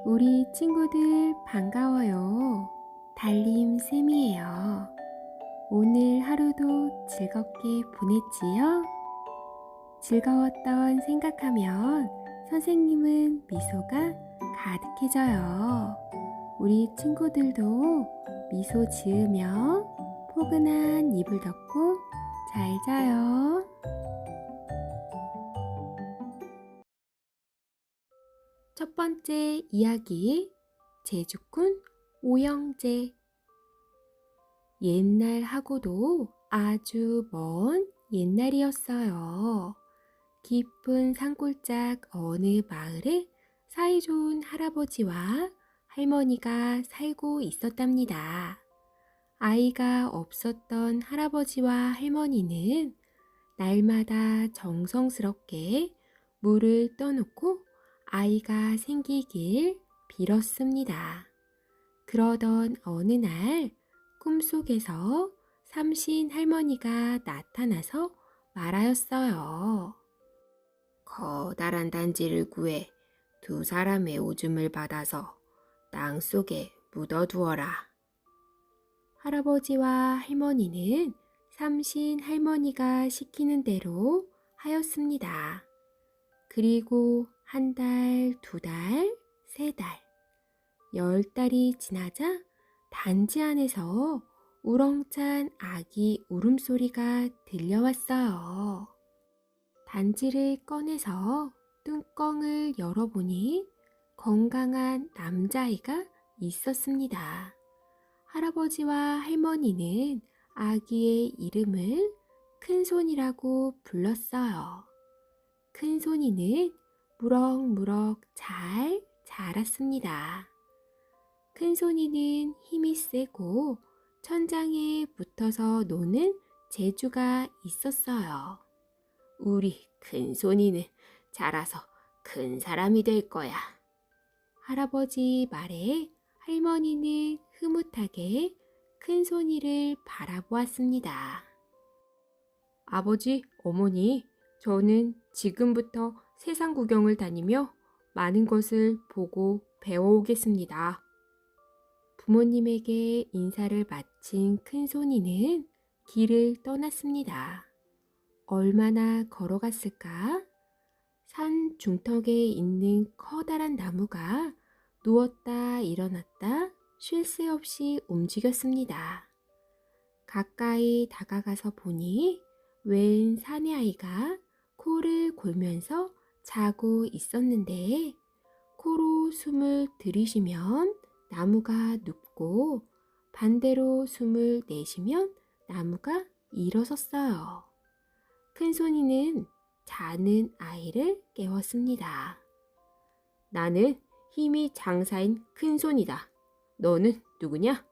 우리 친구들 반가워요. 달림쌤이에요. 오늘 하루도 즐겁게 보냈지요? 즐거웠던 생각하면 선생님은 미소가 가득해져요. 우리 친구들도 미소 지으며 포근한 이불 덮고 잘 자요. 첫 번째 이야기, 제주꾼 오영재. 옛날하고도 아주 먼 옛날이었어요. 깊은 산골짝 어느 마을에 사이좋은 할아버지와 할머니가 살고 있었답니다. 아이가 없었던 할아버지와 할머니는 날마다 정성스럽게 물을 떠놓고 아이가 생기길 빌었습니다. 그러던 어느 날 꿈속에서 삼신 할머니가 나타나서 말하였어요. 커다란 단지를 구해 두 사람의 오줌을 받아서 땅 속에 묻어두어라. 할아버지와 할머니는 삼신 할머니가 시키는 대로 하였습니다. 그리고 한 달, 두 달, 세 달, 10달이 지나자 단지 안에서 우렁찬 아기 울음소리가 들려왔어요. 단지를 꺼내서 뚜껑을 열어보니 건강한 남자아이가 있었습니다. 할아버지와 할머니는 아기의 이름을 큰손이라고 불렀어요. 큰손이는 무럭무럭 잘 자랐습니다. 큰손이는 힘이 세고 천장에 붙어서 노는 재주가 있었어요. 우리 큰손이는 자라서 큰 사람이 될 거야. 할아버지 말에 할머니는 흐뭇하게 큰손이를 바라보았습니다. 아버지, 어머니, 저는 지금부터 세상 구경을 다니며 많은 것을 보고 배워오겠습니다. 부모님에게 인사를 마친 큰손이는 길을 떠났습니다. 얼마나 걸어갔을까? 산 중턱에 있는 커다란 나무가 누웠다 일어났다 쉴 새 없이 움직였습니다. 가까이 다가가서 보니 웬 사내아이가 코를 골면서 자고 있었는데 코로 숨을 들이쉬면 나무가 눕고 반대로 숨을 내쉬면 나무가 일어섰어요. 큰손이는 자는 아이를 깨웠습니다. 나는 힘이 장사인 큰손이다. 너는 누구냐?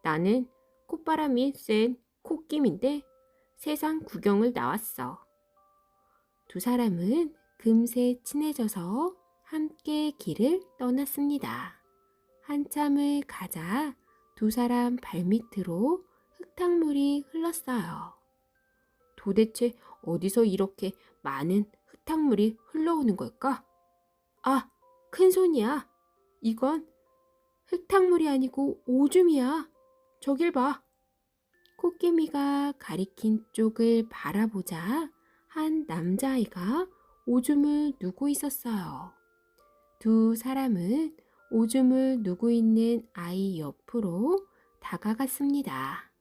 나는 콧바람이 센 콧김인데 세상 구경을 나왔어. 두 사람은 금세 친해져서 함께 길을 떠났습니다. 한참을 가자 두 사람 발밑으로 흙탕물이 흘렀어요. 도대체 어디서 이렇게 많은 흙탕물이 흘러오는 걸까? 아, 큰손이야. 이건 흙탕물이 아니고 오줌이야. 저길 봐. 코끼미가 가리킨 쪽을 바라보자 한 남자아이가 오줌을 누고 있었어요. 두 사람은 오줌을 누고 있는 아이 옆으로 다가갔습니다.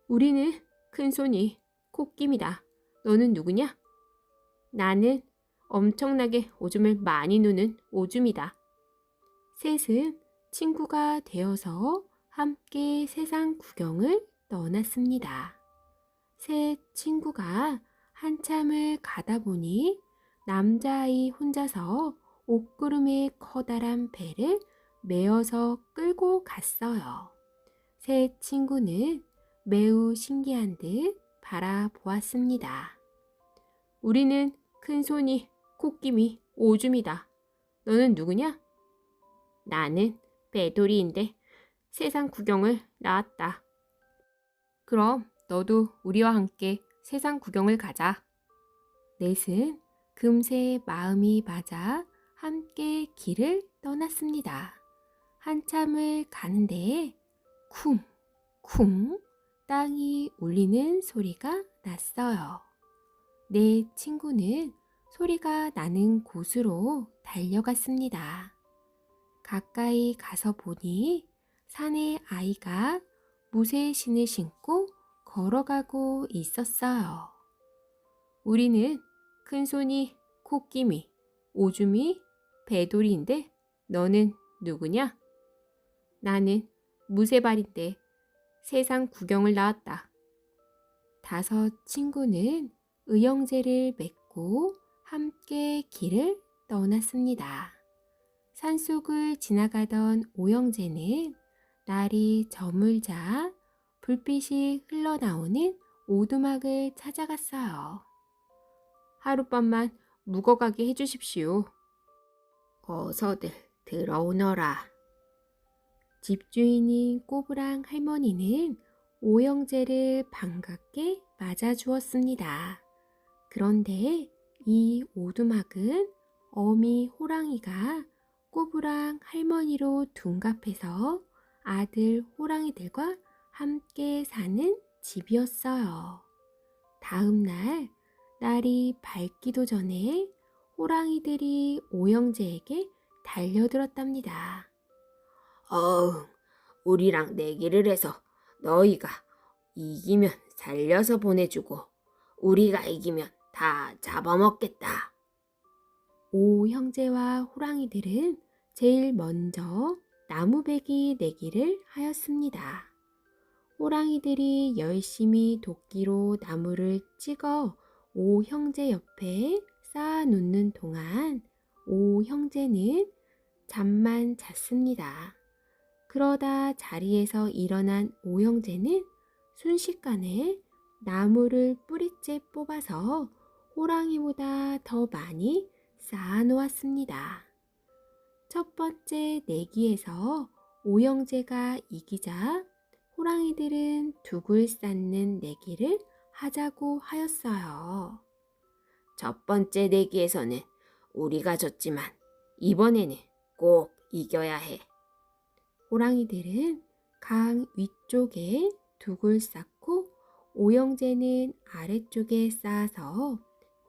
우리는 큰손이 코끼미다. 너는 누구냐? 나는 엄청나게 오줌을 많이 누는 오줌이다. 셋은 친구가 되어서 함께 세상 구경을 떠났습니다. 셋 친구가 한참을 가다 보니 남자아이 혼자서 옷구름의 커다란 배를 메어서 끌고 갔어요. 셋 친구는 매우 신기한 듯 바라보았습니다. 우리는 큰손이, 코끼미, 오줌이다. 너는 누구냐? 나는 배돌이인데 세상 구경을 나왔다. 그럼 너도 우리와 함께 세상 구경을 가자. 넷은 금세 마음이 맞아 함께 길을 떠났습니다. 한참을 가는데 쿵, 쿵 땅이 울리는 소리가 났어요. 내 친구는 소리가 나는 곳으로 달려갔습니다. 가까이 가서 보니 산에 아이가 무쇠 신을 신고 걸어가고 있었어요. 우리는 큰손이, 코끼미, 오줌이, 배돌이인데 너는 누구냐? 나는 무쇠발인데 세상 구경을 나왔다. 다섯 친구는 의형제를 맺고 함께 길을 떠났습니다. 산속을 지나가던 오형제는 날이 저물자 불빛이 흘러나오는 오두막을 찾아갔어요. 하룻밤만 묵어가게 해주십시오. 어서들 들어오너라. 집주인인 꼬부랑 할머니는 오형제를 반갑게 맞아주었습니다. 그런데 이 오두막은 어미 호랑이가 꼬부랑 할머니로 둔갑해서 아들 호랑이들과 함께 사는 집이었어요. 다음 날 날이 밝기도 전에 호랑이들이 오형제에게 달려들었답니다. 우리랑 내기를 해서 너희가 이기면 살려서 보내주고 우리가 이기면 다 잡아먹겠다. 오 형제와 호랑이들은 제일 먼저 나무배기 내기를 하였습니다. 호랑이들이 열심히 도끼로 나무를 찍어 오 형제 옆에 쌓아놓는 동안 오 형제는 잠만 잤습니다. 그러다 자리에서 일어난 오 형제는 순식간에 나무를 뿌리째 뽑아서 호랑이보다 더 많이 쌓아놓았습니다. 첫 번째 내기에서 오 형제가 이기자 호랑이들은 둑을 쌓는 내기를 하자고 하였어요. 첫 번째 내기에서는 우리가 졌지만 이번에는 꼭 이겨야 해. 호랑이들은 강 위쪽에 둑을 쌓고 오형제는 아래쪽에 쌓아서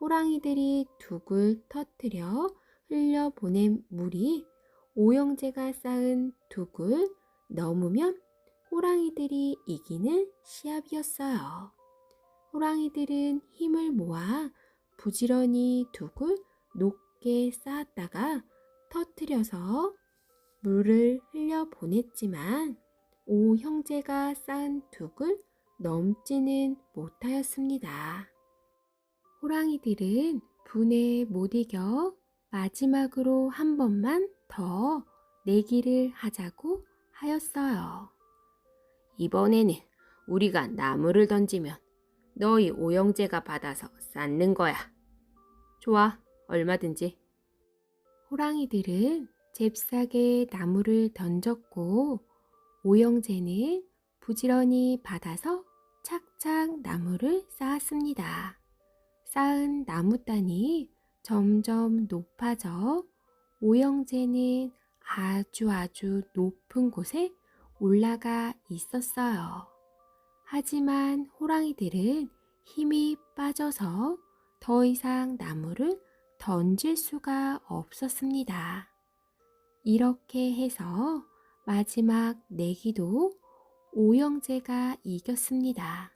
호랑이들이 둑을 터뜨려 흘려보낸 물이 오형제가 쌓은 둑을 넘으면 호랑이들이 이기는 시합이었어요. 호랑이들은 힘을 모아 부지런히 둑을 높게 쌓았다가 터뜨려서 물을 흘려보냈지만 오 형제가 쌓은 둑을 넘지는 못하였습니다. 호랑이들은 분에 못 이겨 마지막으로 한 번만 더 내기를 하자고 하였어요. 이번에는 우리가 나무를 던지면 너희 오형제가 받아서 쌓는 거야. 좋아, 얼마든지. 호랑이들은 잽싸게 나무를 던졌고 오형제는 부지런히 받아서 착착 나무를 쌓았습니다. 쌓은 나무단이 점점 높아져 오형제는 아주 높은 곳에 올라가 있었어요. 하지만 호랑이들은 힘이 빠져서 더 이상 나무를 던질 수가 없었습니다. 이렇게 해서 마지막 내기도 오형제가 이겼습니다.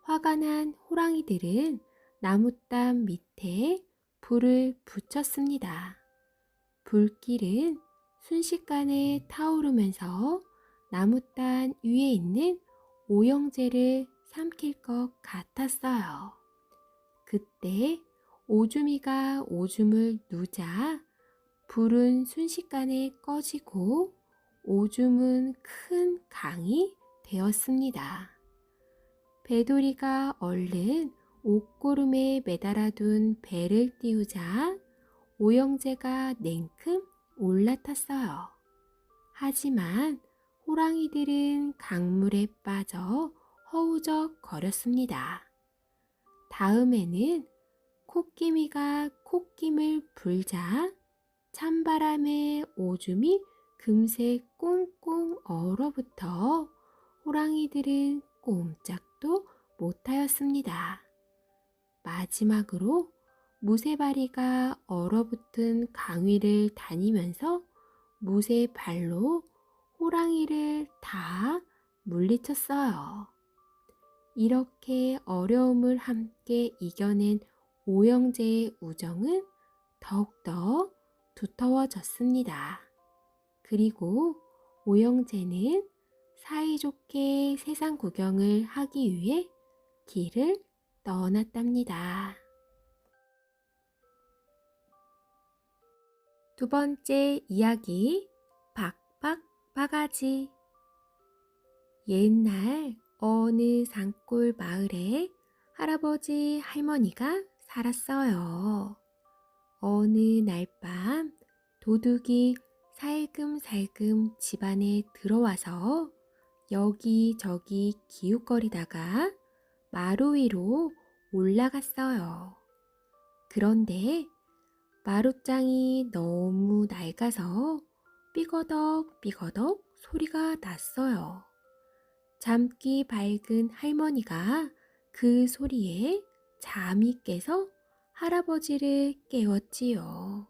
화가 난 호랑이들은 나무땀 밑에 불을 붙였습니다. 불길은 순식간에 타오르면서 나무단 위에 있는 오형제를 삼킬 것 같았어요. 그때 오주미가 오줌을 누자 불은 순식간에 꺼지고 오줌은 큰 강이 되었습니다. 배돌이가 얼른 옷고름에 매달아둔 배를 띄우자 오형제가 냉큼 올라탔어요. 하지만 호랑이들은 강물에 빠져 허우적 거렸습니다. 다음에는 코끼미가 콧김을 불자 찬바람에 오줌이 금세 꽁꽁 얼어붙어 호랑이들은 꼼짝도 못하였습니다. 마지막으로 무쇠바리가 얼어붙은 강위를 다니면서 무쇠발로 호랑이를 다 물리쳤어요. 이렇게 어려움을 함께 이겨낸 오형제의 우정은 더욱더 두터워졌습니다. 그리고 오형제는 사이좋게 세상 구경을 하기 위해 길을 떠났답니다. 두 번째 이야기, 박박바가지. 옛날 어느 산골 마을에 할아버지 할머니가 살았어요. 어느 날 밤 도둑이 살금살금 집안에 들어와서 여기저기 기웃거리다가 마루 위로 올라갔어요. 그런데 마루장이 너무 낡아서 삐거덕삐거덕 소리가 났어요. 잠기 밝은 할머니가 그 소리에 잠이 깨서 할아버지를 깨웠지요.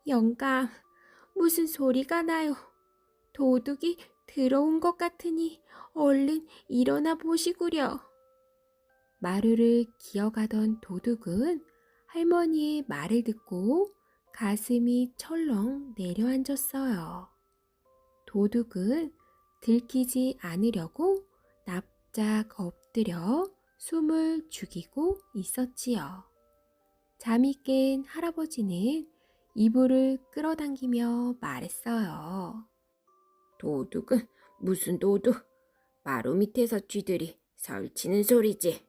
영감, 무슨 소리가 나요? 도둑이 들어온 것 같으니 얼른 일어나 보시구려. 마루를 기어가던 도둑은 할머니의 말을 듣고 가슴이 철렁 내려앉았어요. 도둑은 들키지 않으려고 납작 엎드려 숨을 죽이고 있었지요. 잠이 깬 할아버지는 이불을 끌어당기며 말했어요. 도둑은 무슨 도둑? 마루 밑에서 쥐들이 설치는 소리지.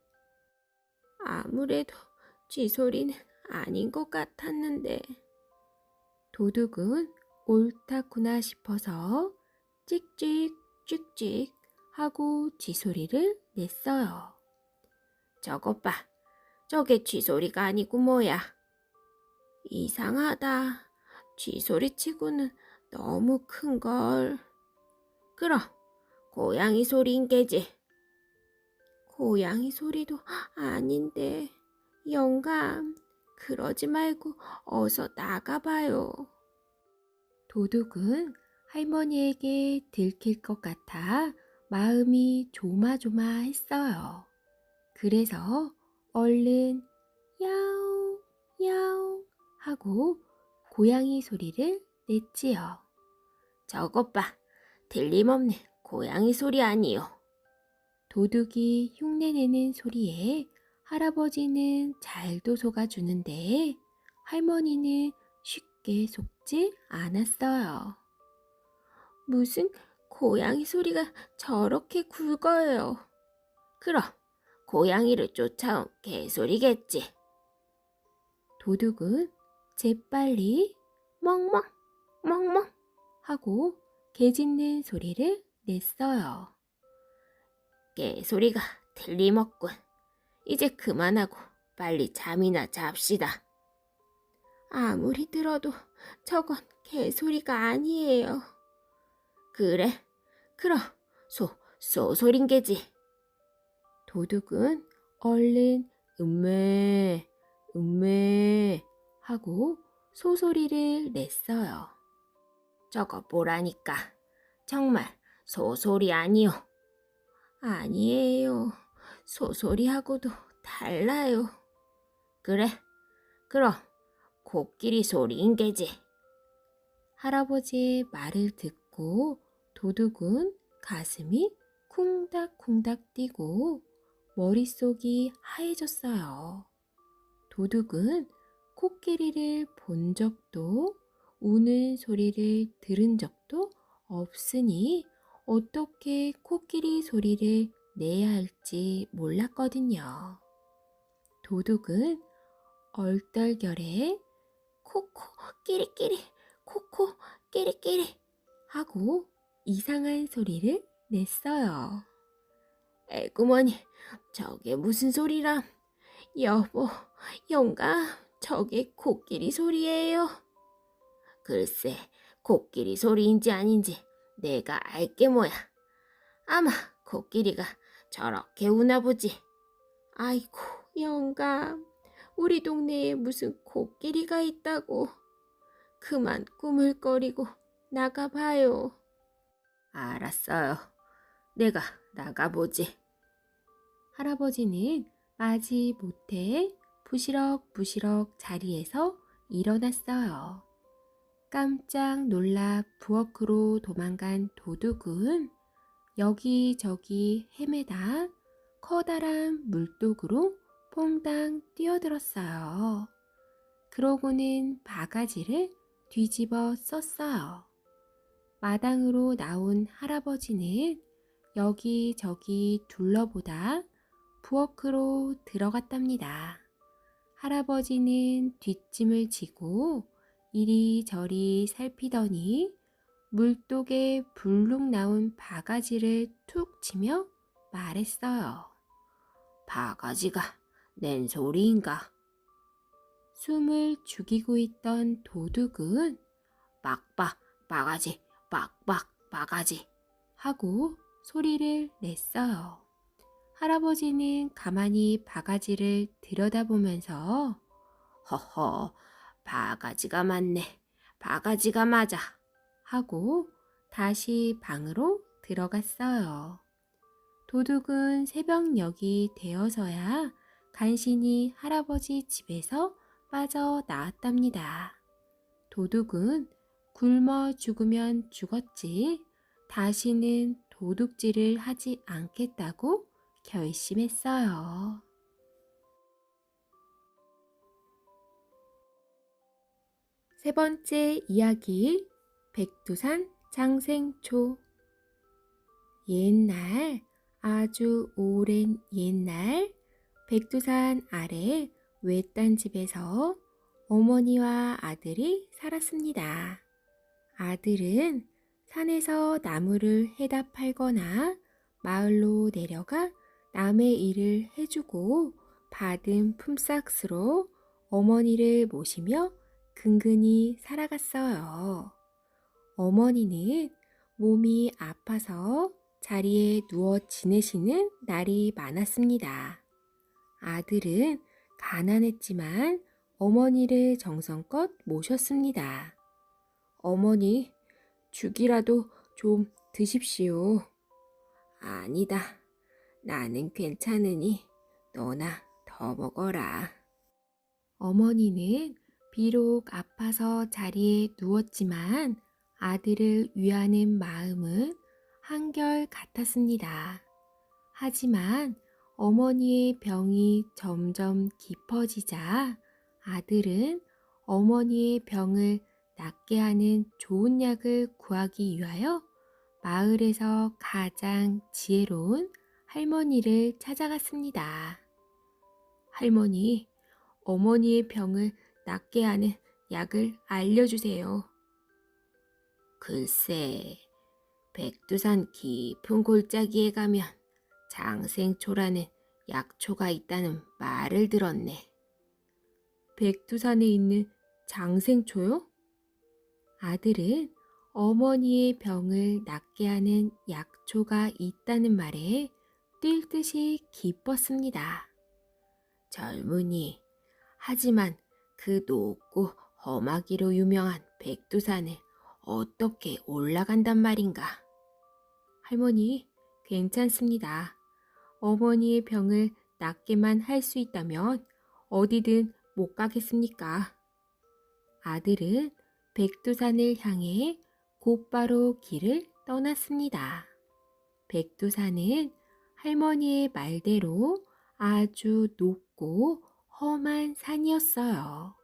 아무래도 쥐 소리는 아닌 것 같았는데. 도둑은 옳다구나 싶어서 찍찍 찍찍 하고 쥐 소리를 냈어요. 저것 봐, 저게 쥐 소리가 아니고 뭐야. 이상하다. 쥐 소리치고는 너무 큰걸. 그럼 고양이 소리인 게지. 고양이 소리도 아닌데. 영감, 그러지 말고 어서 나가봐요. 도둑은 할머니에게 들킬 것 같아 마음이 조마조마했어요. 그래서 얼른 야옹 야옹 하고 고양이 소리를 냈지요. 저것 봐, 틀림없는 고양이 소리 아니요. 도둑이 흉내내는 소리에 할아버지는 잘도 속아주는데 할머니는 쉽게 속지 않았어요. 무슨 고양이 소리가 저렇게 굵어요. 그럼 고양이를 쫓아온 개소리겠지. 도둑은 재빨리 멍멍 멍멍 하고 개 짖는 소리를 냈어요. 개소리가 틀림없군. 이제 그만하고 빨리 잠이나 잡시다. 아무리 들어도 저건 개소리가 아니에요. 그래? 그럼 소소린 게지. 도둑은 얼른 음메 하고 소소리를 냈어요. 저거 보라니까. 정말 소소리 아니요. 아니에요. 소소리하고도 달라요. 그래? 그럼 코끼리 소리인 게지. 할아버지의 말을 듣고 도둑은 가슴이 쿵닥쿵닥 뛰고 머릿속이 하얘졌어요. 도둑은 코끼리를 본 적도 우는 소리를 들은 적도 없으니 어떻게 코끼리 소리를 내야 할지 몰랐거든요. 도둑은 얼떨결에 코코 끼리끼리 코코 끼리끼리 하고 이상한 소리를 냈어요. 에구머니, 저게 무슨 소리람? 여보, 영감, 저게 코끼리 소리예요. 글쎄, 코끼리 소리인지 아닌지 내가 알게 뭐야. 아마 코끼리가 저렇게 우나 보지. 아이고, 영감, 우리 동네에 무슨 코끼리가 있다고. 그만 꾸물거리고 나가봐요. 알았어요. 내가 나가보지. 할아버지는 마지 못해 부시럭부시럭 자리에서 일어났어요. 깜짝 놀라 부엌으로 도망간 도둑은 여기저기 헤매다 커다란 물독으로 퐁당 뛰어들었어요. 그러고는 바가지를 뒤집어 썼어요. 마당으로 나온 할아버지는 여기저기 둘러보다 부엌으로 들어갔답니다. 할아버지는 뒷짐을 지고 이리저리 살피더니 물독에 불룩 나온 바가지를 툭 치며 말했어요. 바가지가 낸 소리인가? 숨을 죽이고 있던 도둑은 빡빡 바가지, 빡빡 바가지 하고 소리를 냈어요. 할아버지는 가만히 바가지를 들여다보면서 허허, 바가지가 맞네. 바가지가 맞아. 하고 다시 방으로 들어갔어요. 도둑은 새벽녘이 되어서야 간신히 할아버지 집에서 빠져나왔답니다. 도둑은 굶어 죽으면 죽었지 다시는 도둑질을 하지 않겠다고 결심했어요. 세 번째 이야기, 백두산 장생초. 옛날, 아주 오랜 옛날, 백두산 아래 외딴 집에서 어머니와 아들이 살았습니다. 아들은 산에서 나무를 해다 팔거나 마을로 내려가 남의 일을 해주고 받은 품삯으로 어머니를 모시며 근근히 살아갔어요. 어머니는 몸이 아파서 자리에 누워 지내시는 날이 많았습니다. 아들은 가난했지만 어머니를 정성껏 모셨습니다. 어머니, 죽이라도 좀 드십시오. 아니다. 나는 괜찮으니 너나 더 먹어라. 어머니는 비록 아파서 자리에 누웠지만 아들을 위하는 마음은 한결 같았습니다. 하지만 어머니의 병이 점점 깊어지자 아들은 어머니의 병을 낫게 하는 좋은 약을 구하기 위하여 마을에서 가장 지혜로운 할머니를 찾아갔습니다. 할머니, 어머니의 병을 낫게 하는 약을 알려주세요. 글쎄, 백두산 깊은 골짜기에 가면 장생초라는 약초가 있다는 말을 들었네. 백두산에 있는 장생초요? 아들은 어머니의 병을 낫게 하는 약초가 있다는 말에 뛸 듯이 기뻤습니다. 젊은이, 하지만 그 높고 험하기로 유명한 백두산을 어떻게 올라간단 말인가? 할머니, 괜찮습니다. 어머니의 병을 낫게만 할 수 있다면 어디든 못 가겠습니까? 아들은 백두산을 향해 곧바로 길을 떠났습니다. 백두산은 할머니의 말대로 아주 높고 험한 산이었어요.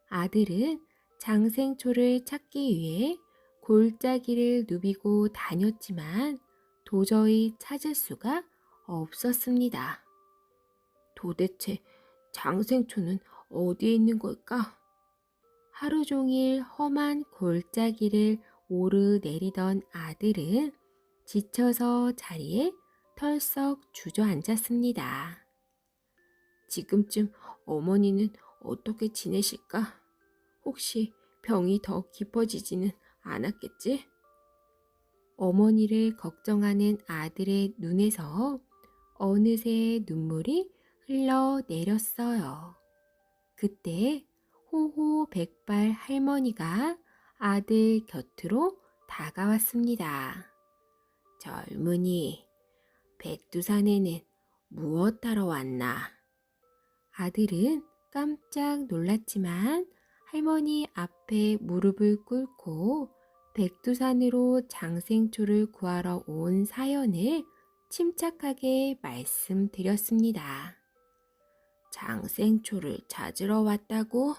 아들은 장생초를 찾기 위해 골짜기를 누비고 다녔지만 도저히 찾을 수가 없었습니다. 도대체 장생초는 어디에 있는 걸까? 하루 종일 험한 골짜기를 오르내리던 아들은 지쳐서 자리에 털썩 주저앉았습니다. 지금쯤 어머니는 어떻게 지내실까? 혹시 병이 더 깊어지지는 않았겠지? 어머니를 걱정하는 아들의 눈에서 어느새 눈물이 흘러내렸어요. 그때 호호백발 할머니가 아들 곁으로 다가왔습니다. 젊은이, 백두산에는 무엇하러 왔나? 아들은 깜짝 놀랐지만 할머니 앞에 무릎을 꿇고 백두산으로 장생초를 구하러 온 사연을 침착하게 말씀드렸습니다. 장생초를 찾으러 왔다고?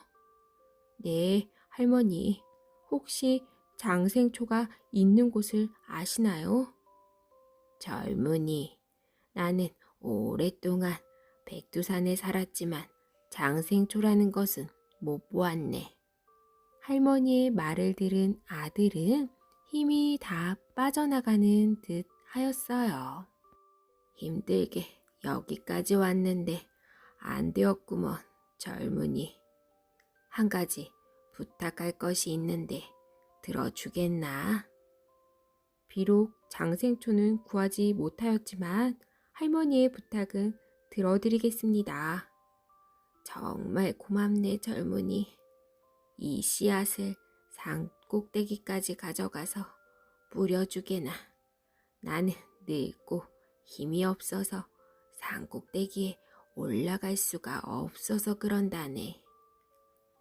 네, 할머니. 혹시 장생초가 있는 곳을 아시나요? 젊은이, 나는 오랫동안 백두산에 살았지만 장생초라는 것은 못 보았네. 할머니의 말을 들은 아들은 힘이 다 빠져나가는 듯 하였어요. 힘들게 여기까지 왔는데 안 되었구먼, 젊은이. 한 가지 부탁할 것이 있는데 들어주겠나? 비록 장생초는 구하지 못하였지만 할머니의 부탁은 들어드리겠습니다. 정말 고맙네, 젊은이. 이 씨앗을 산 꼭대기까지 가져가서 뿌려주게나. 나는 늙고 힘이 없어서 산 꼭대기에 올라갈 수가 없어서 그런다네.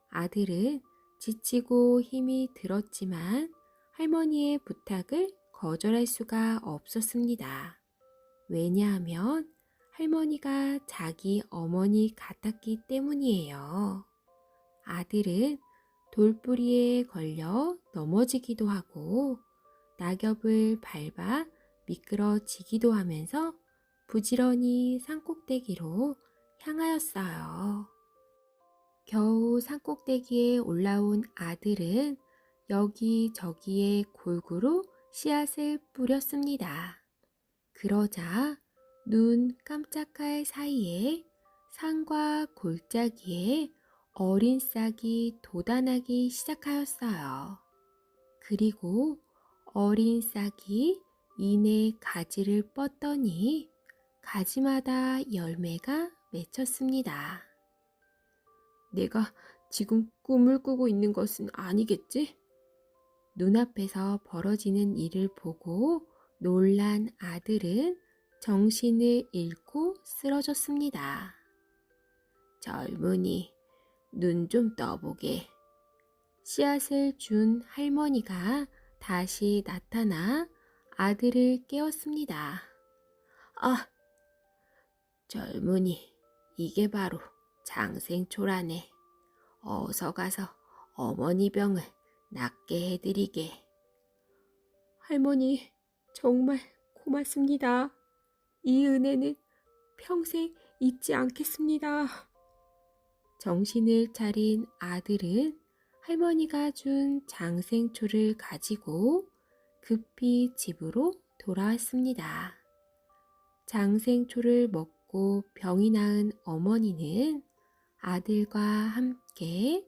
아들은 지치고 힘이 들었지만 할머니의 부탁을 거절할 수가 없었습니다. 왜냐하면 할머니가 자기 어머니 같았기 때문이에요. 아들은 돌부리에 걸려 넘어지기도 하고 낙엽을 밟아 미끄러지기도 하면서 부지런히 산꼭대기로 향하였어요. 겨우 산꼭대기에 올라온 아들은 여기저기에 골고루 씨앗을 뿌렸습니다. 그러자 눈 깜짝할 사이에 산과 골짜기에 어린 싹이 돋아나기 시작하였어요. 그리고 어린 싹이 이내 가지를 뻗더니 가지마다 열매가 맺혔습니다. 내가 지금 꿈을 꾸고 있는 것은 아니겠지? 눈앞에서 벌어지는 일을 보고 놀란 아들은 정신을 잃고 쓰러졌습니다. 젊은이, 눈 좀 떠보게. 씨앗을 준 할머니가 다시 나타나 아들을 깨웠습니다. 아, 젊은이, 이게 바로 장생초라네. 어서 가서 어머니 병을 낫게 해드리게. 할머니, 정말 고맙습니다. 이 은혜는 평생 잊지 않겠습니다. 정신을 차린 아들은 할머니가 준 장생초를 가지고 급히 집으로 돌아왔습니다. 장생초를 먹고 병이 나은 어머니는 아들과 함께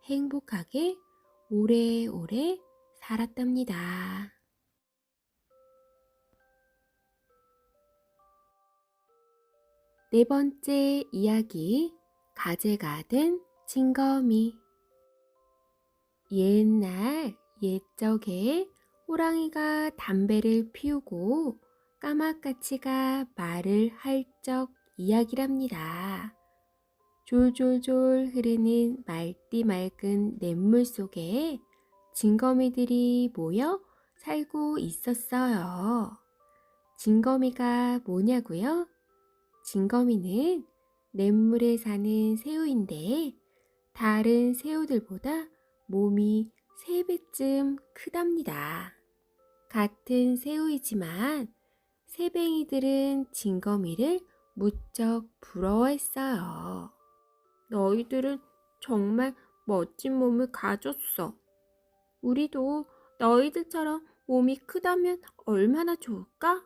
행복하게 오래오래 살았답니다. 네 번째 이야기, 가재가 된 징거미. 옛날 옛적에 호랑이가 담배를 피우고 까마까치가 말을 할 적 이야기랍니다. 졸졸졸 흐르는 맑디 맑은 냇물 속에 징거미들이 모여 살고 있었어요. 징거미가 뭐냐고요? 징거미는 냇물에 사는 새우인데 다른 새우들보다 몸이 3배쯤 크답니다. 같은 새우이지만 새뱅이들은 징거미를 무척 부러워했어요. 너희들은 정말 멋진 몸을 가졌어. 우리도 너희들처럼 몸이 크다면 얼마나 좋을까?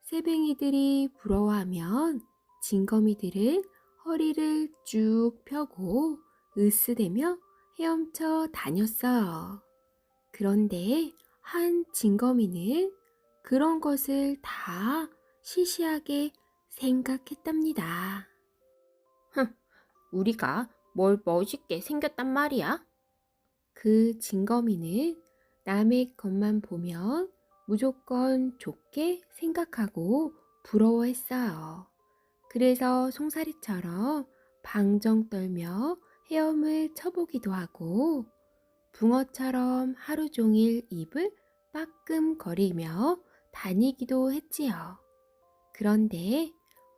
새뱅이들이 부러워하면 징거미들은 허리를 쭉 펴고 으스대며 헤엄쳐 다녔어요. 그런데 한 징거미는 그런 것을 다 시시하게 생각했답니다. 우리가 뭘 멋있게 생겼단 말이야? 그 징거미는 남의 것만 보면 무조건 좋게 생각하고 부러워했어요. 그래서 송사리처럼 방정 떨며 헤엄을 쳐보기도 하고 붕어처럼 하루 종일 입을 빠끔거리며 다니기도 했지요. 그런데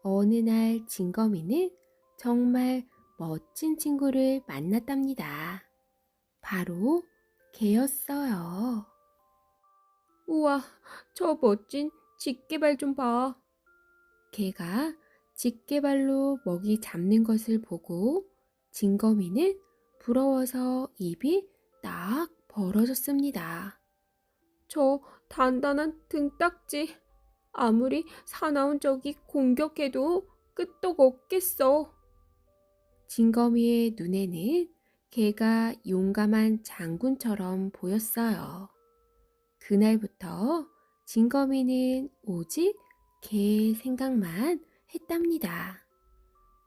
어느 날 징거미는 정말 멋진 친구를 만났답니다. 바로 개였어요. 우와, 저 멋진 쥐개발 좀 봐. 개가 쥐개발로 먹이 잡는 것을 보고 징거미는 부러워서 입이 딱 벌어졌습니다. 저 단단한 등딱지, 아무리 사나운 적이 공격해도 끄떡 없겠어. 징거미의 눈에는 개가 용감한 장군처럼 보였어요. 그날부터 징거미는 오직 개 생각만 했답니다.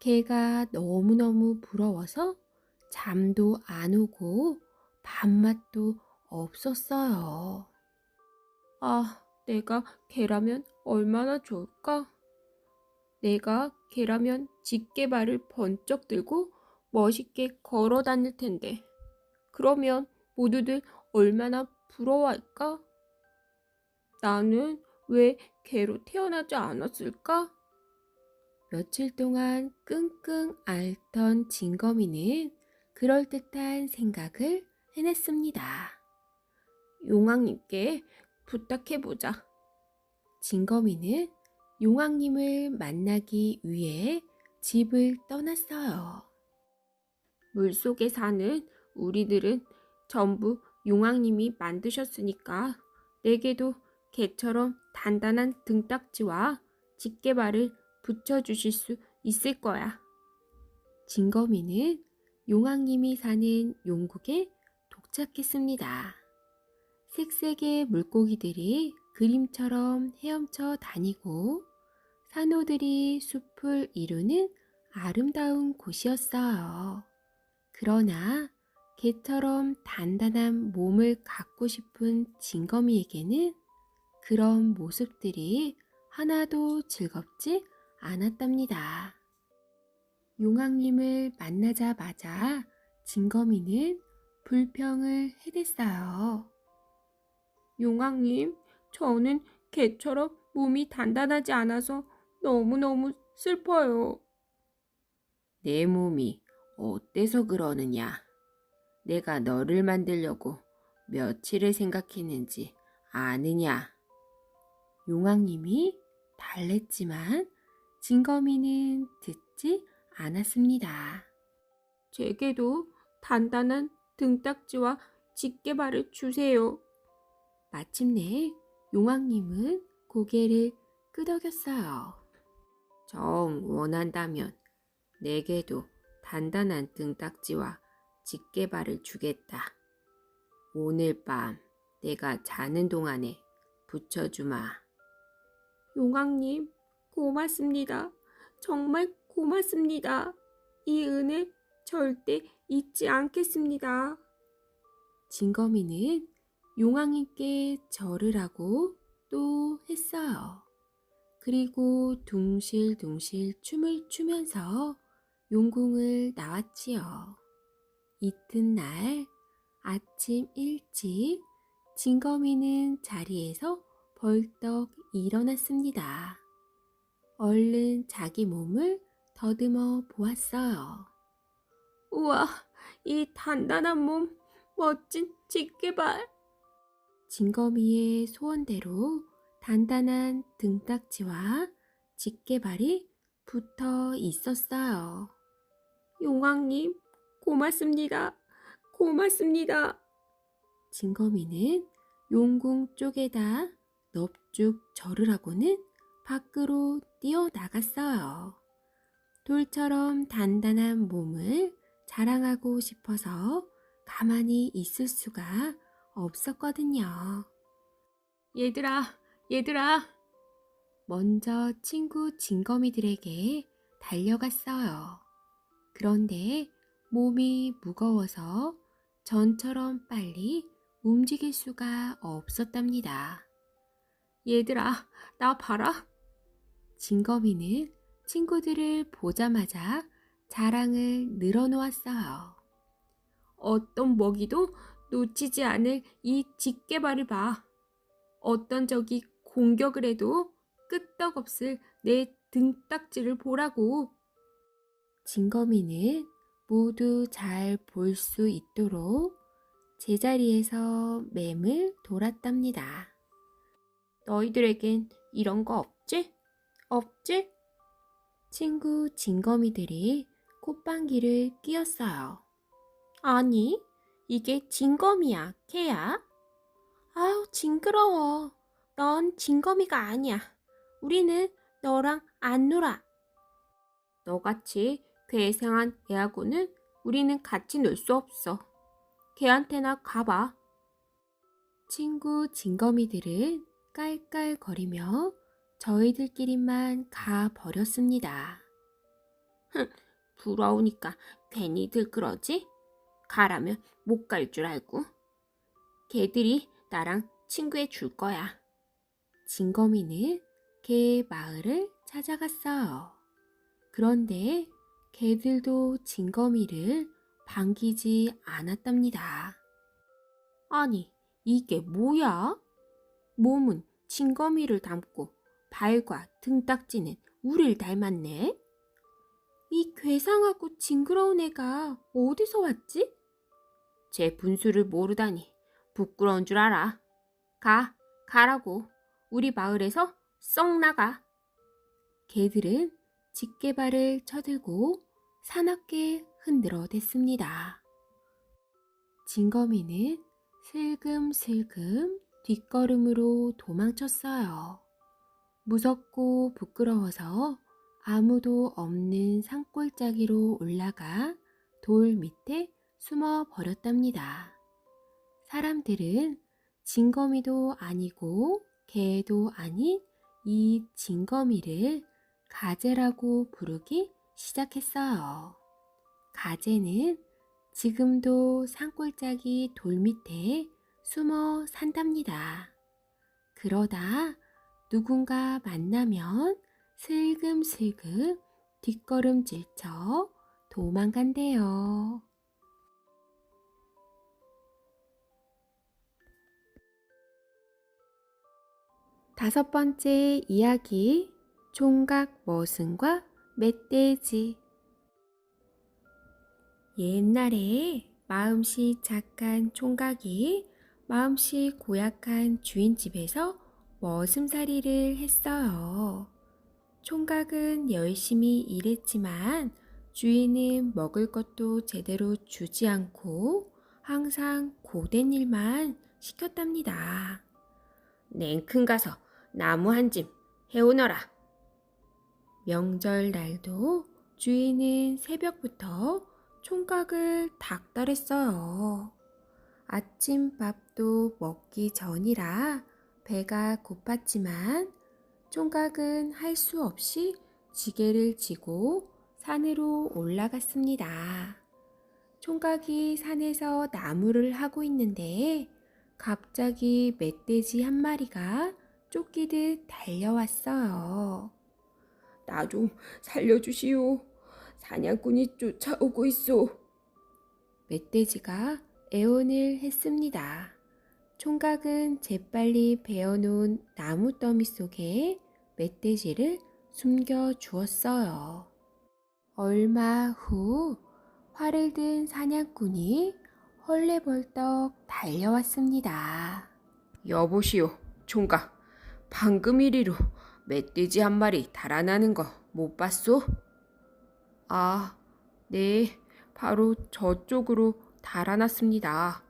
개가 너무너무 부러워서 잠도 안 오고 밥맛도 없었어요. 아, 내가 개라면 얼마나 좋을까? 내가 개라면 쥐개발을 번쩍 들고 멋있게 걸어 다닐 텐데. 그러면 모두들 얼마나 부러워할까? 나는 왜 개로 태어나지 않았을까? 며칠 동안 끙끙 앓던 징거미는 그럴듯한 생각을 해냈습니다. 용왕님께 부탁해보자. 징거미는 용왕님을 만나기 위해 집을 떠났어요. 물속에 사는 우리들은 전부 용왕님이 만드셨으니까 내게도 개처럼 단단한 등딱지와 쥐개발을 붙여주실 수 있을 거야. 징거미는 용왕님이 사는 용국에 도착했습니다. 색색의 물고기들이 그림처럼 헤엄쳐 다니고 산호들이 숲을 이루는 아름다운 곳이었어요. 그러나 개처럼 단단한 몸을 갖고 싶은 징거미에게는 그런 모습들이 하나도 즐겁지 않았답니다. 용왕님을 만나자마자 징거미는 불평을 해댔어요. 용왕님, 저는 개처럼 몸이 단단하지 않아서 너무너무 슬퍼요. 내 몸이 어때서 그러느냐? 내가 너를 만들려고 며칠을 생각했는지 아느냐? 용왕님이 달랬지만 징거미는 듣지 않았습니다. 제게도 단단한 등딱지와 쥐개발을 주세요. 마침내 용왕님은 고개를 끄덕였어요. 정 원한다면 내게도 단단한 등딱지와 쥐개발을 주겠다. 오늘 밤 내가 자는 동안에 붙여주마. 용왕님, 고맙습니다. 정말 고맙습니다. 이 은혜 절대 잊지 않겠습니다. 징거미는 용왕님께 절을 하고 또 했어요. 그리고 둥실둥실 춤을 추면서 용궁을 나왔지요. 이튿날 아침 일찍 징거미는 자리에서 벌떡 일어났습니다. 얼른 자기 몸을 더듬어 보았어요. 우와, 이 단단한 몸, 멋진 쥐개발. 징거미의 소원대로 단단한 등딱지와 쥐개발이 붙어 있었어요. 용왕님, 고맙습니다. 고맙습니다. 징거미는 용궁 쪽에다 넙죽 절을 하고는 밖으로 뛰어나갔어요. 돌처럼 단단한 몸을 자랑하고 싶어서 가만히 있을 수가 없었거든요. 얘들아, 얘들아! 먼저 친구 징거미들에게 달려갔어요. 그런데 몸이 무거워서 전처럼 빨리 움직일 수가 없었답니다. 얘들아, 나 봐라! 징거미는 친구들을 보자마자 자랑을 늘어놓았어요. 어떤 먹이도 놓치지 않을 이 집게발을 봐. 어떤 적이 공격을 해도 끄떡없을 내 등딱지를 보라고. 징거미는 모두 잘 볼 수 있도록 제자리에서 맴을 돌았답니다. 너희들에겐 이런 거 없지? 없지? 친구 징거미들이 콧방귀를 뀌었어요. 아니, 이게 징거미야, 개야. 아우, 징그러워. 넌 징거미가 아니야. 우리는 너랑 안 놀아. 너같이 괴상한 애하고는 우리는 같이 놀 수 없어. 걔한테나 가봐. 친구 징거미들은 깔깔거리며 저희들끼리만 가버렸습니다. 부러우니까 괜히들 그러지? 가라면 못 갈 줄 알고. 걔들이 나랑 친구해 줄 거야. 징거미는 개 마을을 찾아갔어요. 그런데 개들도 징거미를 반기지 않았답니다. 아니, 이게 뭐야? 몸은 징거미를 닮고 발과 등딱지는 우릴 닮았네. 이 괴상하고 징그러운 애가 어디서 왔지? 제 분수를 모르다니 부끄러운 줄 알아. 가라고. 우리 마을에서 썩 나가. 개들은 집게발을 쳐들고 사납게 흔들어 댔습니다. 징거미는 슬금슬금 뒷걸음으로 도망쳤어요. 무섭고 부끄러워서 아무도 없는 산골짜기로 올라가 돌 밑에 숨어 버렸답니다. 사람들은 징거미도 아니고 개도 아닌 이 징거미를 가재라고 부르기 시작했어요. 가재는 지금도 산골짜기 돌 밑에 숨어 산답니다. 그러다 누군가 만나면 슬금슬금 뒷걸음질쳐 도망간대요. 다섯 번째 이야기, 총각 머슴과 멧돼지. 옛날에 마음씨 착한 총각이 마음씨 고약한 주인 집에서 머슴살이를 했어요. 총각은 열심히 일했지만 주인은 먹을 것도 제대로 주지 않고 항상 고된 일만 시켰답니다. 냉큼 가서 나무 한 짐 해오너라. 명절날도 주인은 새벽부터 총각을 닥달했어요. 아침밥도 먹기 전이라 배가 고팠지만 총각은 할 수 없이 지게를 지고 산으로 올라갔습니다. 총각이 산에서 나무를 하고 있는데 갑자기 멧돼지 한 마리가 쫓기듯 달려왔어요. 나 좀 살려주시오. 사냥꾼이 쫓아오고 있소. 멧돼지가 애원을 했습니다. 총각은 재빨리 베어놓은 나무 더미 속에 멧돼지를 숨겨 주었어요. 얼마 후 활을 든 사냥꾼이 헐레벌떡 달려왔습니다. 여보시오, 총각. 방금 이리로 멧돼지 한 마리 달아나는 거 못 봤소? 아, 네, 바로 저쪽으로 달아났습니다.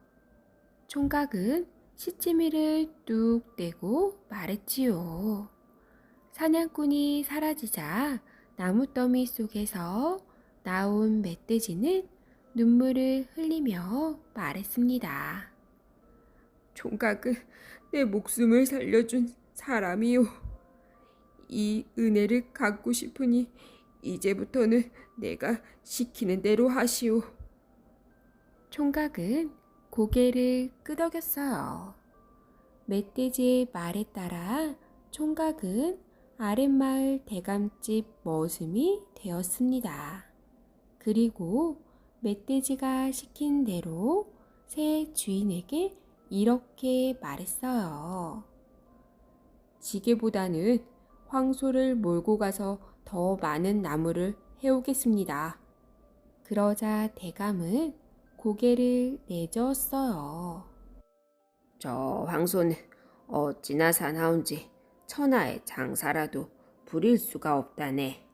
총각은 시치미를 뚝 떼고 말했지요. 사냥꾼이 사라지자 나무더미 속에서 나온 멧돼지는 눈물을 흘리며 말했습니다. 총각은 내 목숨을 살려준 사람이요. 이 은혜를 갚고 싶으니 이제부터는 내가 시키는 대로 하시오. 총각은 고개를 끄덕였어요. 멧돼지의 말에 따라 총각은 아랫마을 대감집 머슴이 되었습니다. 그리고 멧돼지가 시킨 대로 새 주인에게 이렇게 말했어요. 지게보다는 황소를 몰고 가서 더 많은 나무를 해오겠습니다. 그러자 대감은 고개를 내저었어요. 저 황소는 어찌나 사나운지 천하의 장사라도 부릴 수가 없다네.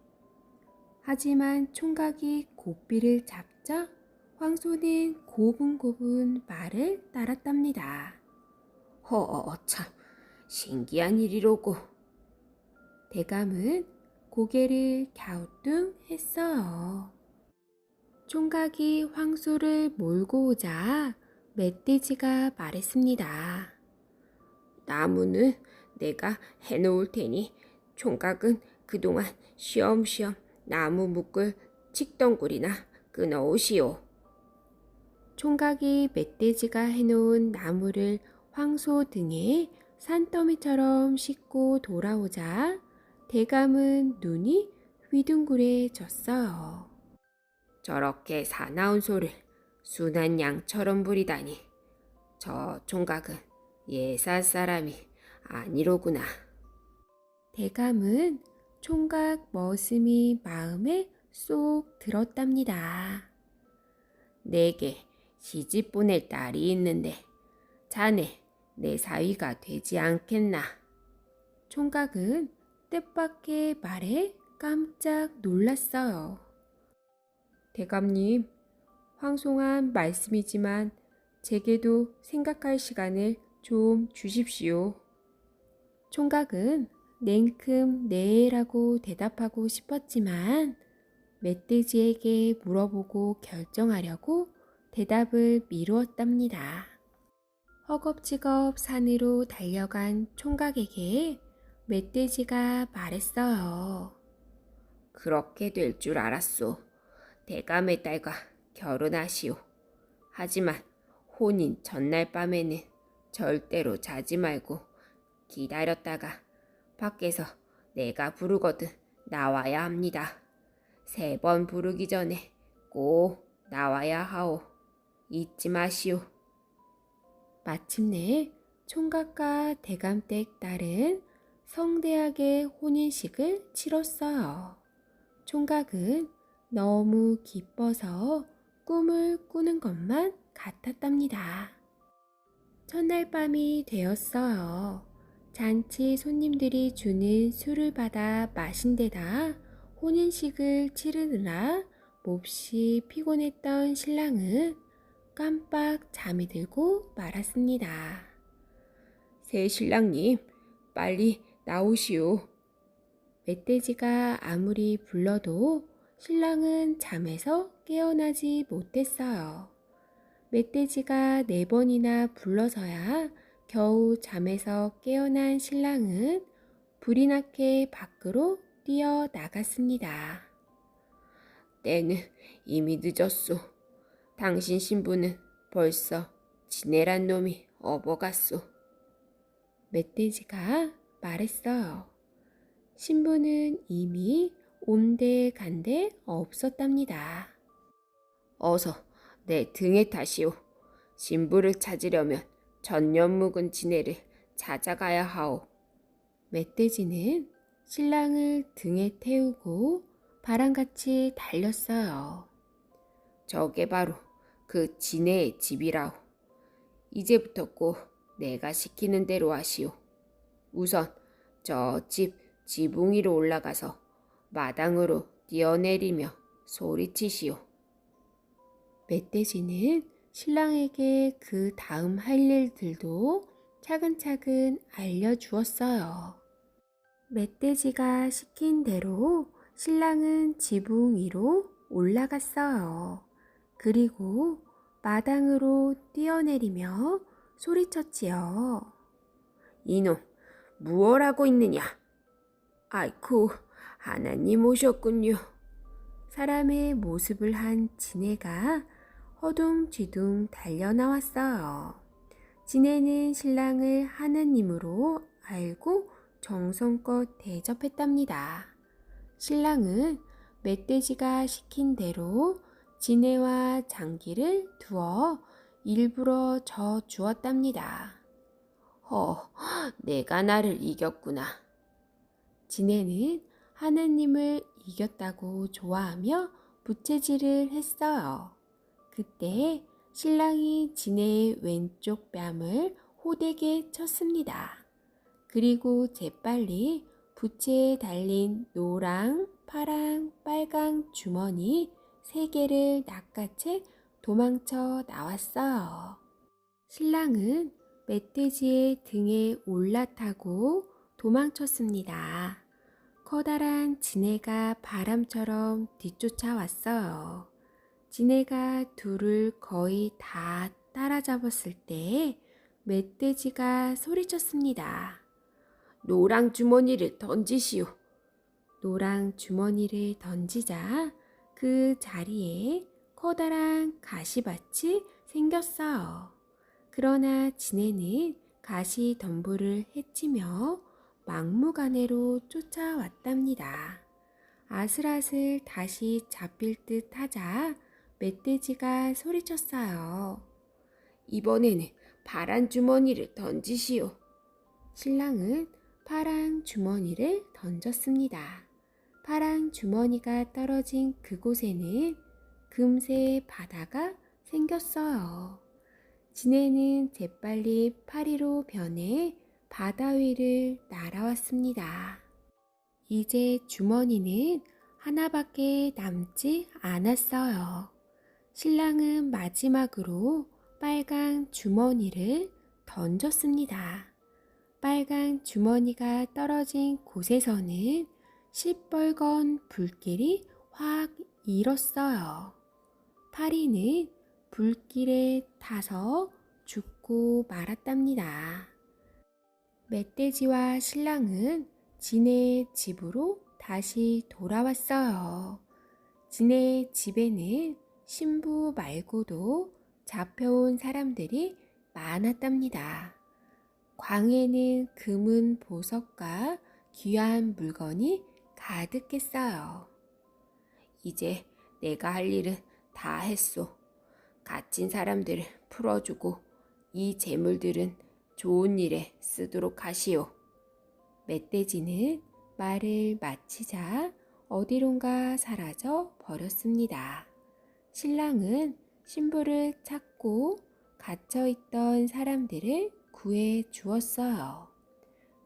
하지만 총각이 고삐를 잡자 황소는 고분고분 말을 따랐답니다. 참 신기한 일이로고. 대감은 고개를 갸우뚱했어요. 총각이 황소를 몰고 오자 멧돼지가 말했습니다. 나무는 내가 해놓을 테니 총각은 그동안 쉬엄쉬엄 나무 묶을 칡덩굴이나 끊어오시오. 총각이 멧돼지가 해놓은 나무를 황소 등에 산더미처럼 싣고 돌아오자 대감은 눈이 휘둥그레졌어요. 저렇게 사나운 소를 순한 양처럼 부리다니. 저 총각은 예살 사람이 아니로구나. 대감은 총각 머슴이 마음에 쏙 들었답니다. 내게 시집 보낼 딸이 있는데 자네 내 사위가 되지 않겠나? 총각은 뜻밖의 말에 깜짝 놀랐어요. 대감님, 황송한 말씀이지만 제게도 생각할 시간을 좀 주십시오. 총각은 냉큼 네라고 대답하고 싶었지만 멧돼지에게 물어보고 결정하려고 대답을 미루었답니다. 허겁지겁 산으로 달려간 총각에게 멧돼지가 말했어요. 그렇게 될 줄 알았소. 대감의 딸과 결혼하시오. 하지만 혼인 전날 밤에는 절대로 자지 말고 기다렸다가 밖에서 내가 부르거든 나와야 합니다. 3번 부르기 전에 꼭 나와야 하오. 잊지 마시오. 마침내 총각과 대감댁 딸은 성대하게 혼인식을 치렀어요. 총각은 너무 기뻐서 꿈을 꾸는 것만 같았답니다. 첫날 밤이 되었어요. 잔치 손님들이 주는 술을 받아 마신 데다 혼인식을 치르느라 몹시 피곤했던 신랑은 깜빡 잠이 들고 말았습니다. 새 신랑님, 빨리 나오시오. 멧돼지가 아무리 불러도 신랑은 잠에서 깨어나지 못했어요. 멧돼지가 4번이나 불러서야 겨우 잠에서 깨어난 신랑은 불이 나게 밖으로 뛰어나갔습니다. 때는 이미 늦었소. 당신 신부는 벌써 지네란 놈이 업어갔소. 멧돼지가 말했어요. 신부는 이미 온데간데 없었답니다. 어서 내 등에 타시오. 신부를 찾으려면 전년 묵은 지네를 찾아가야 하오. 멧돼지는 신랑을 등에 태우고 바람같이 달렸어요. 저게 바로 그 지네의 집이라오. 이제부터 꼭 내가 시키는 대로 하시오. 우선 저 집 지붕 위로 올라가서 마당으로 뛰어내리며 소리치시오. 멧돼지는 신랑에게 그 다음 할 일들도 차근차근 알려주었어요. 멧돼지가 시킨 대로 신랑은 지붕 위로 올라갔어요. 그리고 마당으로 뛰어내리며 소리쳤지요. 이놈, 무얼 하고 있느냐? 아이쿠, 하나님 오셨군요. 사람의 모습을 한 지네가 허둥지둥 달려나왔어요. 지네는 신랑을 하느님으로 알고 정성껏 대접했답니다. 신랑은 멧돼지가 시킨 대로 지네와 장기를 두어 일부러 져 주었답니다. 내가 나를 이겼구나. 지네는 하느님을 이겼다고 좋아하며 부채질을 했어요. 그때 신랑이 지네의 왼쪽 뺨을 호되게 쳤습니다. 그리고 재빨리 부채에 달린 노랑, 파랑, 빨강 주머니 3개를 낚아채 도망쳐 나왔어요. 신랑은 멧돼지의 등에 올라타고 도망쳤습니다. 커다란 지네가 바람처럼 뒤쫓아왔어요. 지네가 둘을 거의 다 따라잡았을 때 멧돼지가 소리쳤습니다. 노랑 주머니를 던지시오. 노랑 주머니를 던지자 그 자리에 커다란 가시밭이 생겼어요. 그러나 지네는 가시 덤불을 헤치며 막무가내로 쫓아왔답니다. 아슬아슬 다시 잡힐 듯 하자 멧돼지가 소리쳤어요. 이번에는 파란 주머니를 던지시오. 신랑은 파랑 주머니를 던졌습니다. 파랑 주머니가 떨어진 그곳에는 금세 바다가 생겼어요. 지네는 재빨리 파리로 변해 바다 위를 날아왔습니다. 이제 주머니는 하나밖에 남지 않았어요. 신랑은 마지막으로 빨강 주머니를 던졌습니다. 빨강 주머니가 떨어진 곳에서는 시뻘건 불길이 확 일었어요. 파리는 불길에 타서 죽고 말았답니다. 멧돼지와 신랑은 지네의 집으로 다시 돌아왔어요. 지네의 집에는 신부 말고도 잡혀온 사람들이 많았답니다. 광에는 금은 보석과 귀한 물건이 가득했어요. 이제 내가 할 일은 다 했소. 갇힌 사람들을 풀어주고 이 재물들은 좋은 일에 쓰도록 하시오. 멧돼지는 말을 마치자 어디론가 사라져 버렸습니다. 신랑은 신부를 찾고 갇혀있던 사람들을 구해 주었어요.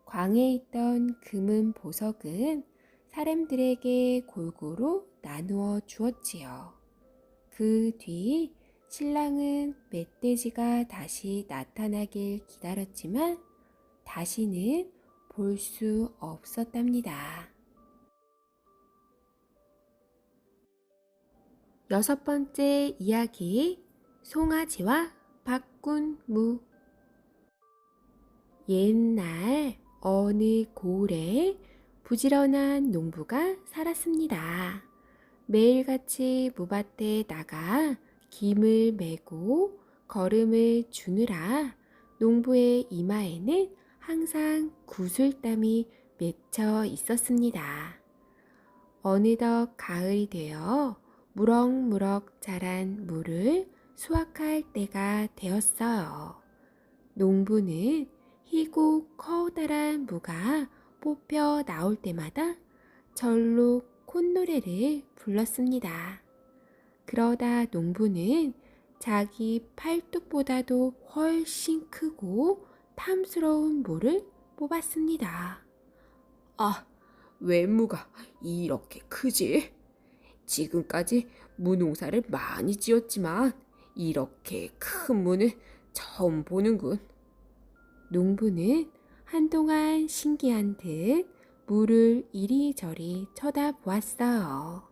광에 있던 금은 보석은 사람들에게 골고루 나누어 주었지요. 그 뒤 신랑은 멧돼지가 다시 나타나길 기다렸지만 다시는 볼 수 없었답니다. 6번째 이야기, 송아지와 박군무. 옛날 어느 고을에 부지런한 농부가 살았습니다. 매일같이 무밭에 나가 김을 메고 거름을 주느라 농부의 이마에는 항상 구슬땀이 맺혀 있었습니다. 어느덧 가을이 되어 무럭무럭 자란 무를 수확할 때가 되었어요. 농부는 희고 커다란 무가 뽑혀 나올 때마다 절로 콧노래를 불렀습니다. 그러다 농부는 자기 팔뚝보다도 훨씬 크고 탐스러운 무를 뽑았습니다. 왜 무가 이렇게 크지? 지금까지 무농사를 많이 지었지만 이렇게 큰 무는 처음 보는군. 농부는 한동안 신기한 듯 무를 이리저리 쳐다보았어요.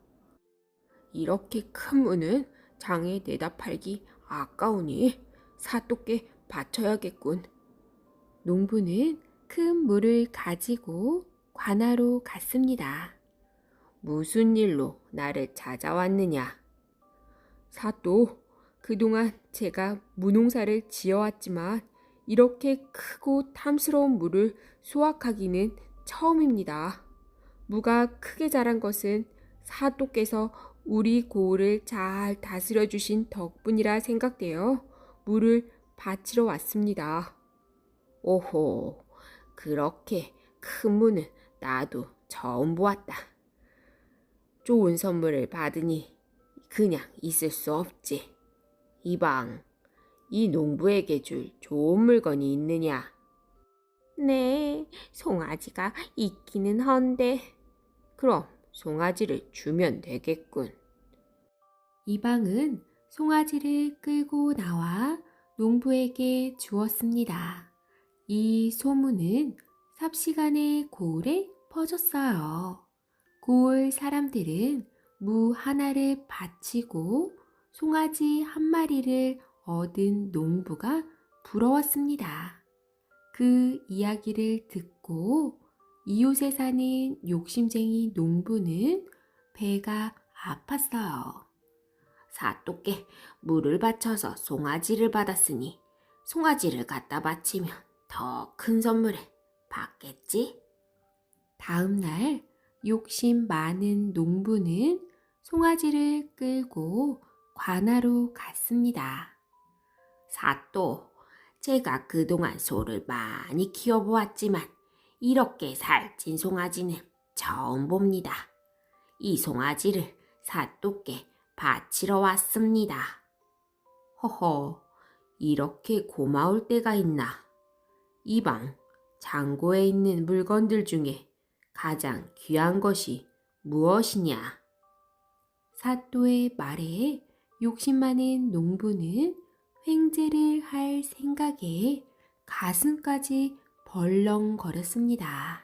이렇게 큰 무는 장에 내다 팔기 아까우니 사또께 바쳐야겠군. 농부는 큰 물을 가지고 관아로 갔습니다. 무슨 일로 나를 찾아왔느냐? 사또, 그동안 제가 무농사를 지어왔지만 이렇게 크고 탐스러운 물을 수확하기는 처음입니다. 무가 크게 자란 것은 사또께서 우리 고을을 잘 다스려 주신 덕분이라 생각되어 물을 바치러 왔습니다. 오호, 그렇게 큰 무는 나도 처음 보았다. 좋은 선물을 받으니 그냥 있을 수 없지. 이방, 이 농부에게 줄 좋은 물건이 있느냐? 네, 송아지가 있기는 한데. 그럼 송아지를 주면 되겠군. 이방은 송아지를 끌고 나와 농부에게 주었습니다. 이 소문은 삽시간에 고을에 퍼졌어요. 고을 사람들은 무 하나를 바치고 송아지 한 마리를 얻은 농부가 부러웠습니다. 그 이야기를 듣고 이웃에 사는 욕심쟁이 농부는 배가 아팠어요. 사또께 물을 바쳐서 송아지를 받았으니 송아지를 갖다 바치면 더 큰 선물을 받겠지? 다음 날 욕심 많은 농부는 송아지를 끌고 관아로 갔습니다. 사또, 제가 그동안 소를 많이 키워보았지만 이렇게 살찐 송아지는 처음 봅니다. 이 송아지를 사또께 바치러 왔습니다. 허허, 이렇게 고마울 때가 있나? 이방, 창고에 있는 물건들 중에 가장 귀한 것이 무엇이냐? 사또의 말에 욕심 많은 농부는 횡재를 할 생각에 가슴까지 벌렁거렸습니다.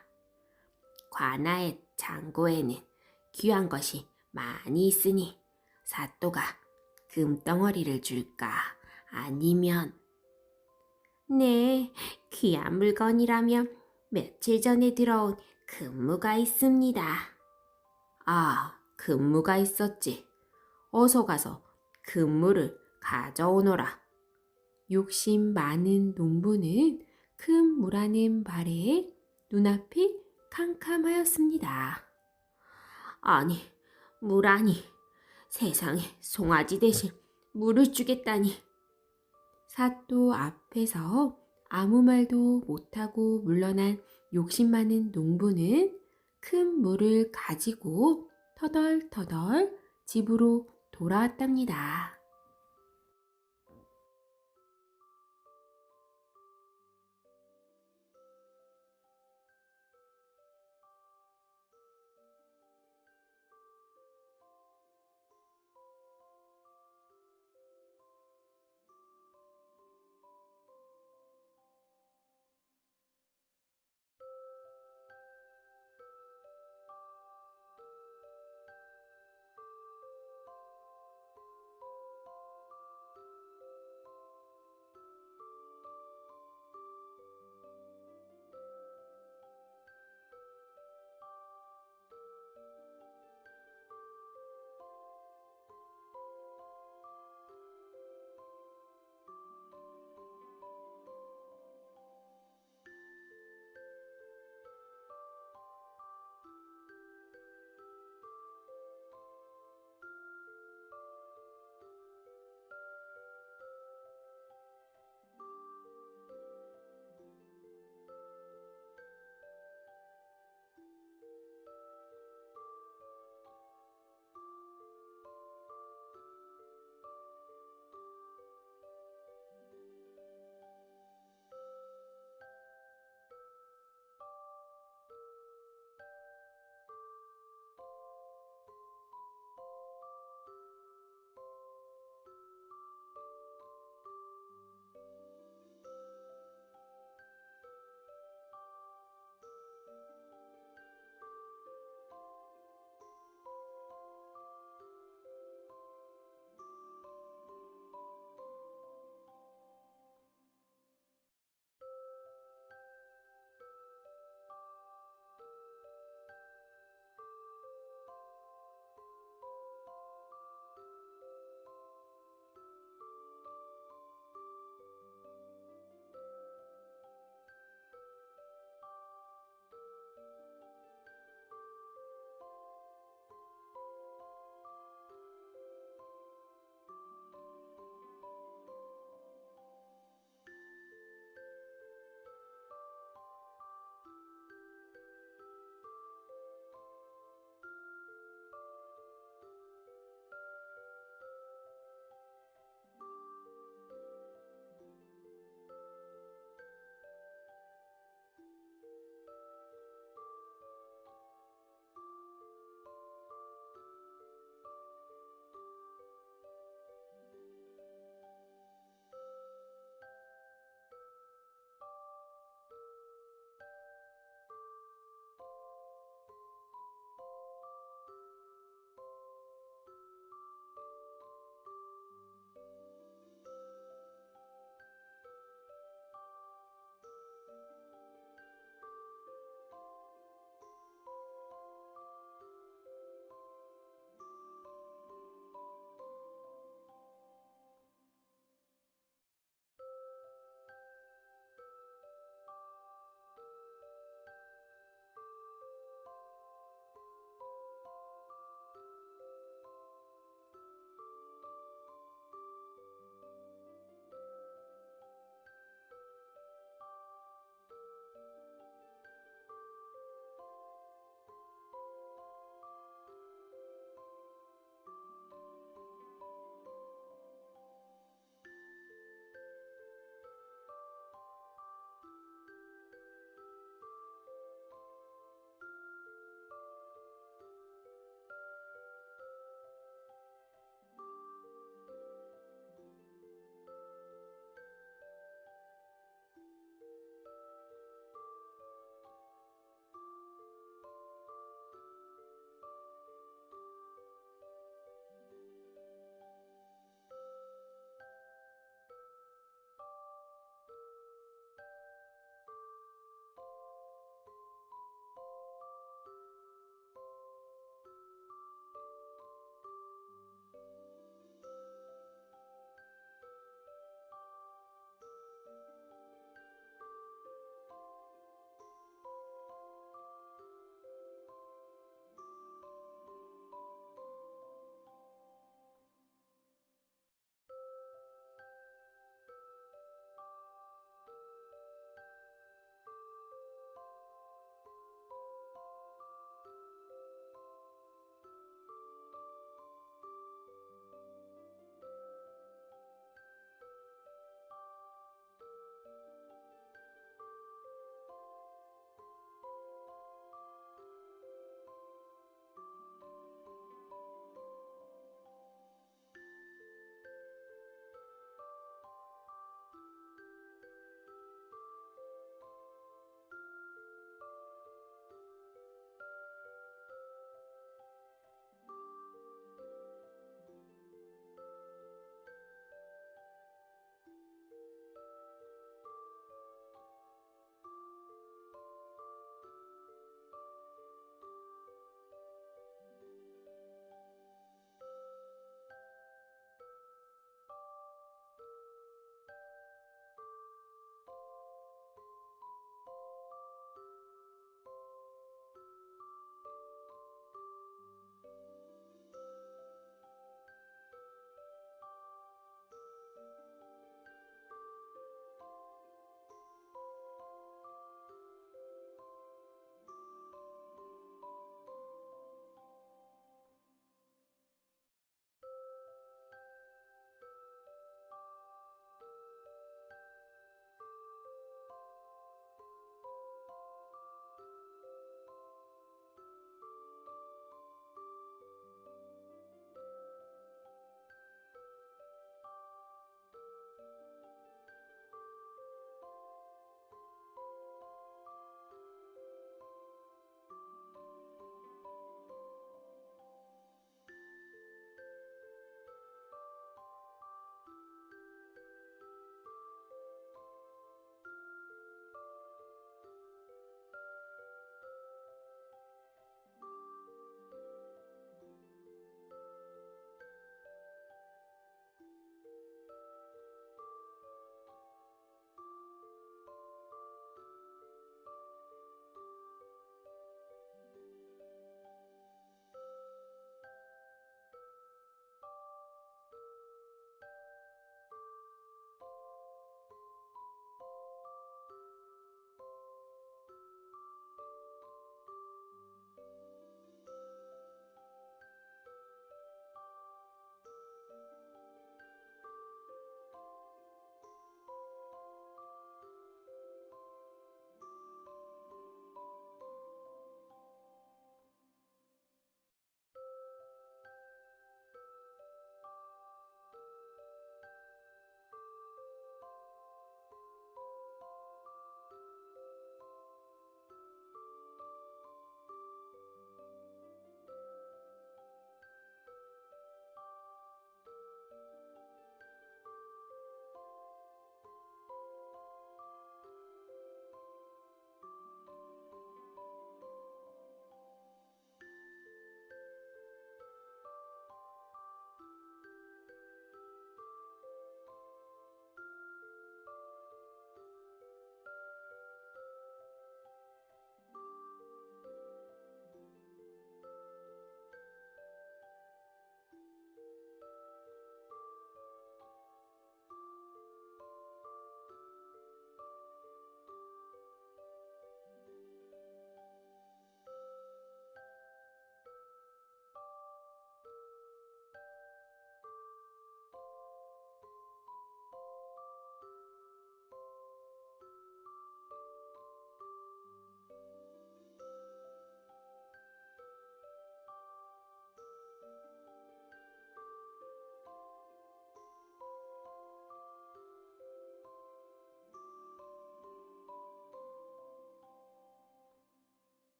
관아의 창고에는 귀한 것이 많이 있으니 사또가 금덩어리를 줄까? 아니면 네, 귀한 물건이라면 며칠 전에 들어온 금무가 있습니다. 아, 금무가 있었지. 어서 가서 금무를 가져오너라. 욕심 많은 농부는 큰 무라는 말에 눈앞이 캄캄하였습니다. 아니, 물아니. 세상에 송아지 대신 물을 주겠다니. 사또 앞에서 아무 말도 못하고 물러난 욕심 많은 농부는 큰 물을 가지고 터덜터덜 집으로 돌아왔답니다.